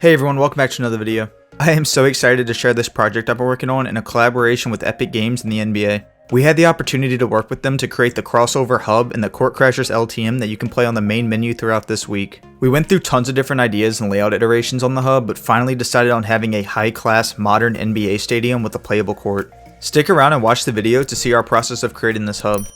Hey everyone, welcome back to another video. I am so excited to share this project I've been working on in a collaboration with Epic Games and the NBA. We had the opportunity to work with them to create the crossover hub and the Court Crashers LTM that you can play on the main menu throughout this week. We went through tons of different ideas and layout iterations on the hub, but finally decided on having a high-class modern NBA stadium with a playable court. Stick around and watch the video to see our process of creating this hub.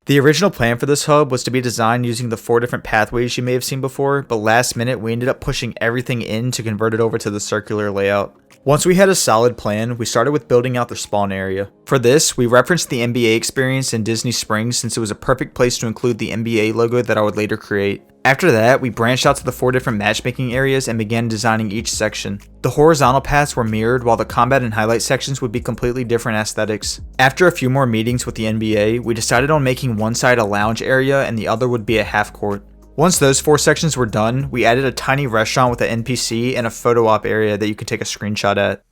The original plan for this hub was to be designed using the 4 different pathways you may have seen before, but last minute we ended up pushing everything in to convert it over to the circular layout. Once we had a solid plan, we started with building out the spawn area. For this, we referenced the NBA experience in Disney Springs since it was a perfect place to include the NBA logo that I would later create. After that, we branched out to the 4 different matchmaking areas and began designing each section. The horizontal paths were mirrored while the combat and highlight sections would be completely different aesthetics. After a few more meetings with the NBA, we decided on making one side a lounge area and the other would be a half court. Once those 4 sections were done, we added a tiny restaurant with an NPC and a photo op area that you could take a screenshot at.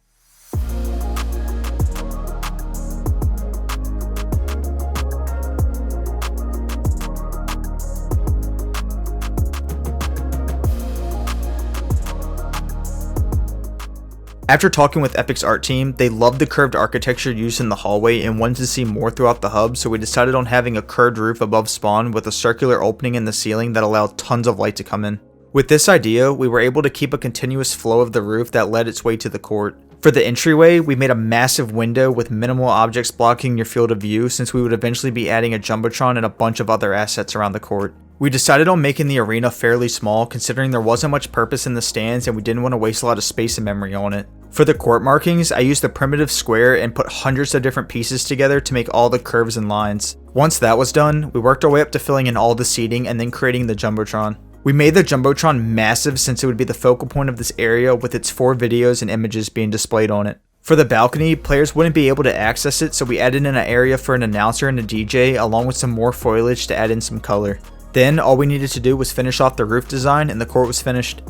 After talking with Epic's art team, they loved the curved architecture used in the hallway and wanted to see more throughout the hub, so we decided on having a curved roof above spawn with a circular opening in the ceiling that allowed tons of light to come in. With this idea, we were able to keep a continuous flow of the roof that led its way to the court. For the entryway, we made a massive window with minimal objects blocking your field of view since we would eventually be adding a jumbotron and a bunch of other assets around the court. We decided on making the arena fairly small considering there wasn't much purpose in the stands and we didn't want to waste a lot of space and memory on it. For the court markings, I used the primitive square and put hundreds of different pieces together to make all the curves and lines. Once that was done, we worked our way up to filling in all the seating and then creating the jumbotron. We made the jumbotron massive since it would be the focal point of this area with its 4 videos and images being displayed on it. For the balcony, players wouldn't be able to access it, so we added in an area for an announcer and a DJ along with some more foliage to add in some color. Then all we needed to do was finish off the roof design and the court was finished.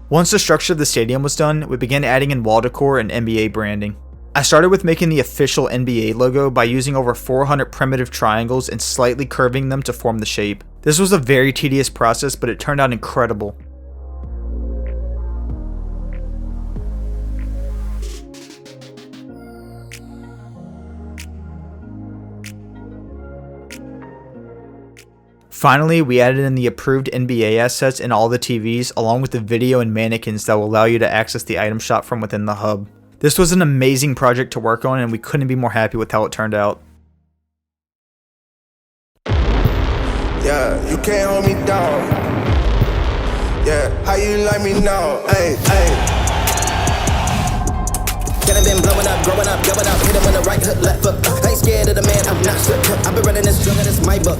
Once the structure of the stadium was done, we began adding in wall decor and NBA branding. I started with making the official NBA logo by using over 400 primitive triangles and slightly curving them to form the shape. This was a very tedious process, but it turned out incredible. Finally, we added in the approved NBA assets in all the TVs along with the video and mannequins that will allow you to access the item shop from within the hub. This was an amazing project to work on and we couldn't be more happy with how it turned out. Yeah, you can't hold me down. Yeah, how you like me now? Hey, hey. Kinda been blowing up, growing up, going up, hit him on the right hook, left foot. I ain't scared of the man, I'm not shook. I've been running this drug and it's my book.